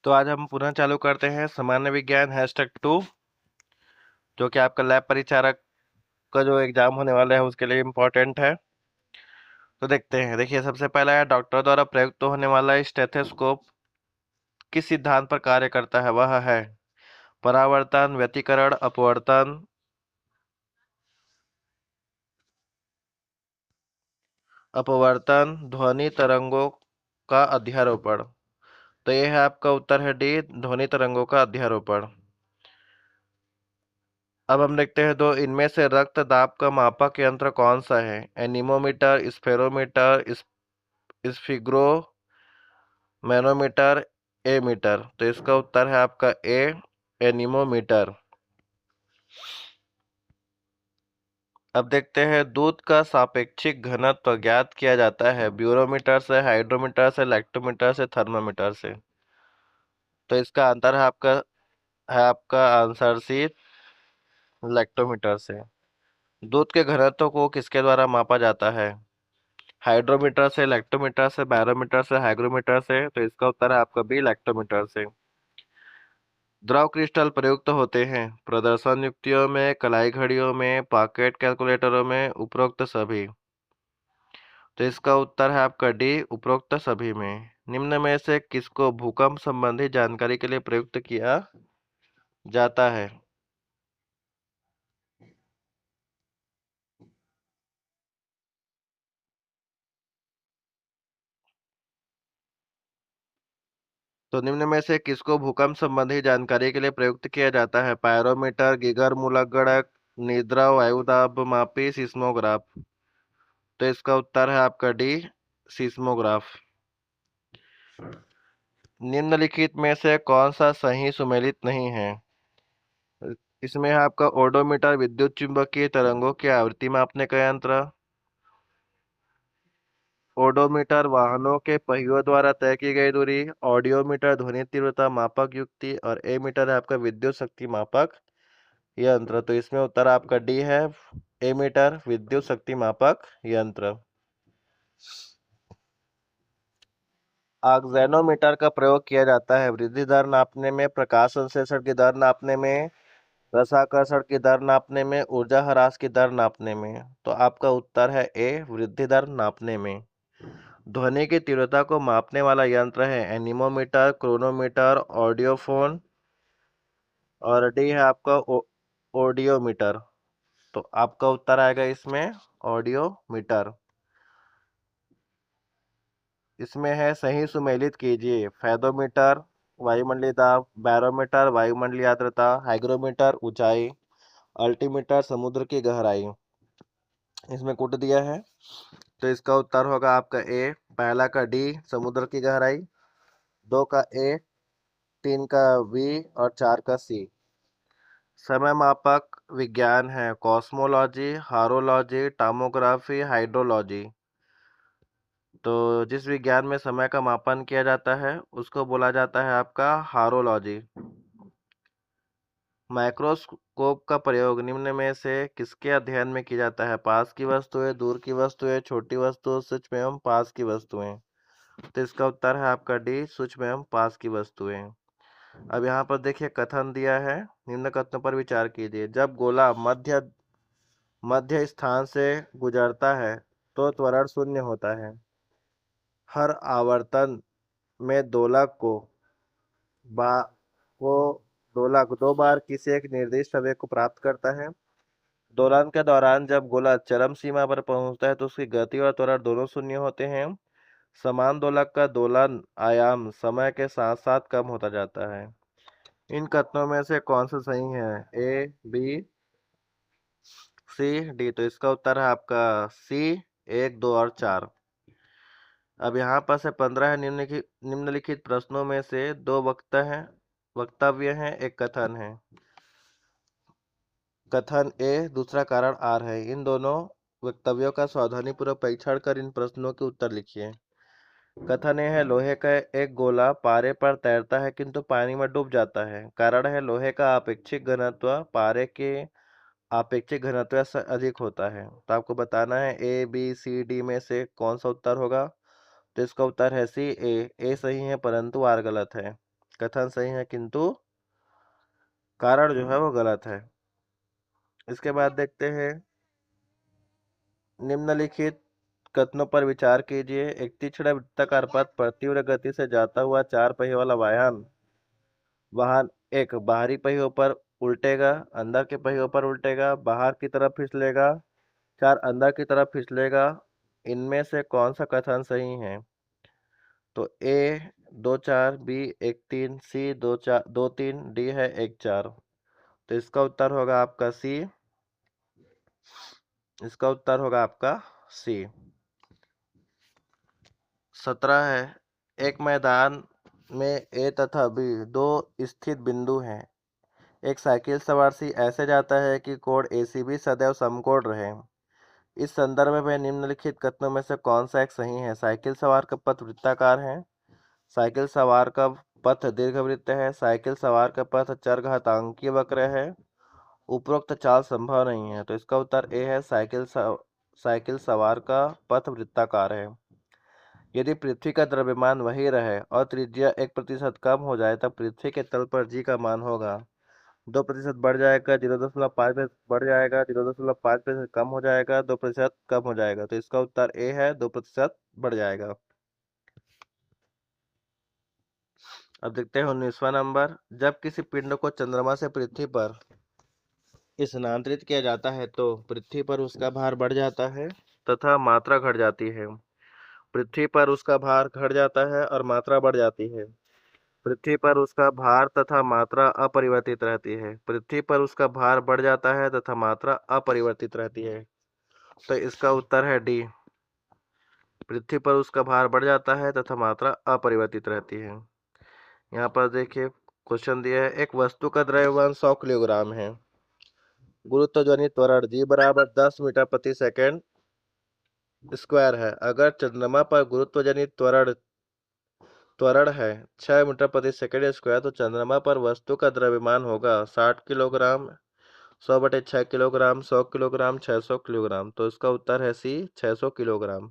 तो आज हम पुनः चालू करते हैं सामान्य विज्ञान #2, जो कि आपका लैब परिचारक का जो एग्जाम होने वाला है उसके लिए इम्पोर्टेंट है। तो देखते हैं। देखिए, सबसे पहला है डॉक्टर द्वारा प्रयुक्त होने वाला स्टेथोस्कोप किस सिद्धांत पर कार्य करता है। वह है परावर्तन, व्यतिकरण, अपवर्तन, ध्वनि तरंगों का अध्यारोपण। तो ये है आपका उत्तर है डी, ध्वनि तरंगों का अध्यारोपण। अब हम देखते हैं दो, इनमें से रक्त दाब का मापक यंत्र कौन सा है। एनीमोमीटर, स्फेरोमीटर, स्फिग्रो मैनोमीटर, ए मीटर। तो इसका उत्तर है आपका ए, एनीमोमीटर। अब देखते हैं दूध का सापेक्षिक घनत्व ज्ञात किया जाता है ब्यूरोमीटर से, हाइड्रोमीटर से, लैक्टोमीटर से, थर्मोमीटर से। तो इसका आंसर है आपका आंसर सी, लैक्टोमीटर से। दूध के घनत्व को किसके द्वारा मापा जाता है। हाइड्रोमीटर से, लैक्टोमीटर से, बैरोमीटर से, हाइग्रोमीटर से। तो इसका उत्तर है आपका बी, लैक्टोमीटर से। द्रव क्रिस्टल प्रयुक्त होते हैं प्रदर्शन युक्तियों में, कलाई घड़ियों में, पॉकेट कैलकुलेटरों में, उपरोक्त सभी। तो इसका उत्तर है आपका डी, उपरोक्त सभी में। निम्न में से किसको भूकंप संबंधी जानकारी के लिए प्रयुक्त किया जाता है। तो निम्न में से किसको भूकंप संबंधी जानकारी के लिए प्रयुक्त किया जाता है। पायरोमीटर, गीगर मूलक गणक, निद्रा वायुदाब मापी, सिस्मोग्राफ। तो इसका उत्तर है आपका डी, सिस्मोग्राफ। निम्नलिखित में से कौन सा सही सुमेलित नहीं है। इसमें है आपका ओडोमीटर विद्युत चुंबकीय तरंगों की आवृत्ति मापने का यंत्र, ओडोमीटर वाहनों के पहियों द्वारा तय की गई दूरी, ऑडियोमीटर ध्वनि तीव्रता मापक युक्ति, और ए मीटर है आपका विद्युत शक्ति मापक यंत्र। तो इसमें उत्तर आपका डी है, ए मीटर विद्युत शक्ति मापक यंत्र। ऑक्सेनोमीटर का प्रयोग किया जाता है वृद्धि दर नापने में, प्रकाश संश्लेषण की दर नापने में, रसाकर्षण की दर नापने में, ऊर्जा ह्रास की दर नापने में। तो आपका उत्तर है ए, वृद्धि दर नापने में। ध्वनि की तीव्रता को मापने वाला यंत्र है एनीमोमीटर, क्रोनोमीटर, ऑडियोफोन, और डी है आपका ऑडियोमीटर। तो आपका उत्तर आएगा इसमें ऑडियोमीटर। इसमें है सही सुमेलित कीजिए। फेदोमीटर वायुमंडलीय दाब, बैरोमीटर वायुमंडलीय आर्द्रता, हाइग्रोमीटर ऊंचाई, अल्टीमीटर समुद्र की गहराई। इसमें कूट दिया है। तो इसका उत्तर होगा आपका ए, पहला का डी समुद्र की गहराई, दो का ए, तीन का बी, और चार का सी। समय मापक विज्ञान है कॉस्मोलॉजी, हारोलॉजी, टामोग्राफी, हाइड्रोलॉजी। तो जिस विज्ञान में समय का मापन किया जाता है उसको बोला जाता है आपका हारोलॉजी। माइक्रोस्कोप का प्रयोग निम्न में से किसके अध्ययन में किया जाता है। पास की वस्तुएं, दूर की वस्तुएं, छोटी वस्तुओं, सूक्ष्म एवं पास की वस्तुएं। तो इसका उत्तर है आपका डी, सूक्ष्म एवं पास की वस्तुएं। अब यहाँ पर देखिए कथन दिया है, निम्न कथनों पर विचार कीजिए। जब गोला मध्य मध्य स्थान से गुजरता है तो त्वरण शून्य होता है। हर आवर्तन में दोलक बा को दोलक दो बार किसी एक निर्दिष्ट समय को प्राप्त करता है। दोलन के दौरान जब गोला चरम सीमा पर पहुंचता है तो उसकी गति और त्वरण दोनों शून्य होते हैं। समान दोलक का दोलन आयाम समय के साथ साथ कम होता जाता है। इन कथनों में से कौन सा सही है। ए, बी, सी, डी। तो इसका उत्तर है आपका सी, 1, 2 और 4। अब यहाँ पर से 15 है। निम्नलिखित प्रश्नों में से दो वक्तव्य हैं, एक कथन है। कथन ए, दूसरा कारण आर है। इन दोनों वक्तव्यों का सावधानीपूर्वक परीक्षण कर इन प्रश्नों के उत्तर लिखिए। कथन ए है लोहे का एक गोला पारे पर तैरता है किंतु पानी में डूब जाता है। कारण है लोहे का आपेक्षिक घनत्व पारे के आपेक्षिक घनत्व से अधिक होता है। तो आपको बताना है ए, बी, सी, डी में से कौन सा उत्तर होगा। तो इसका उत्तर है सी, ए सही है परंतु आर गलत है। कथन सही है किंतु कारण जो है वो गलत है। इसके बाद देखते हैं, निम्नलिखित कथनों पर विचार कीजिए। एक तीक्ष्ण वृत्ताकार पथ पर तीव्र गति से जाता हुआ 4 पहियों वाला वाहन एक बाहरी पहियों पर उल्टेगा, अंदर के पहियों पर उल्टेगा, बाहर की तरफ फिसलेगा, 4 अंदर की तरफ फिसलेगा। इनमें से कौन सा कथन सही है? तो ए 2 4, बी 1 3, सी 2 4 2 3, डी है 1 4। तो इसका उत्तर होगा आपका सी। इसका उत्तर होगा आपका सी। 17 है, एक मैदान में ए तथा बी दो स्थित बिंदु हैं। एक साइकिल सवार सी ऐसे जाता है कि कोण एसीबी सदैव समकोण रहे। इस संदर्भ में निम्नलिखित कथनों में से कौन सा एक सही है? साइकिल सवार का पथ वृत्ताकार है, साइकिल सवार का पथ दीर्घवृत्त है, साइकिल सवार का पथ चरघातांकीय वक्र है, उपरोक्त चाल संभव नहीं है। तो इसका उत्तर ए है, साइकिल सवार का पथ वृत्ताकार है। यदि पृथ्वी का द्रव्यमान वही रहे और त्रिज्या 1% कम हो जाए तब पृथ्वी के तल पर जी का मान होगा 2% बढ़ जाएगा, 0.5 बढ़ जाएगा, 0.5% कम हो जाएगा, 2% कम हो जाएगा। तो इसका उत्तर ए है, 2% बढ़ जाएगा। अब देखते हैं 19वां नंबर। जब किसी पिंड को चंद्रमा से पृथ्वी पर स्थानांतरित किया जाता है तो पृथ्वी पर उसका भार बढ़ जाता है तथा मात्रा घट जाती है। पृथ्वी पर उसका भार घट जाता है और मात्रा बढ़ जाती है। पृथ्वी पर उसका भार तथा मात्रा अपरिवर्तित रहती है। पृथ्वी पर उसका भार बढ़ जाता है तथा मात्रा अपरिवर्तित रहती है। तो इसका उत्तर है डी। पृथ्वी पर उसका भार बढ़ जाता है तथा मात्रा अपरिवर्तित रहती है। यहाँ पर देखिए क्वेश्चन दिया है, एक वस्तु का द्रव्यमान 100 किलोग्राम है। गुरुत्वाकर्षण त्वरण जी बराबर 10 मीटर प्रति सेकंड स्क्वायर है। अगर चंद्रमा पर गुरुत्वाकर्षण त्वरण है 6 मीटर प्रति सेकंड स्क्वायर, तो चंद्रमा पर वस्तु का द्रव्यमान होगा 60 किलोग्राम, 100/6 किलोग्राम, 100 किलोग्राम, 600 किलोग्राम। तो इसका उत्तर है सी, 600 किलोग्राम।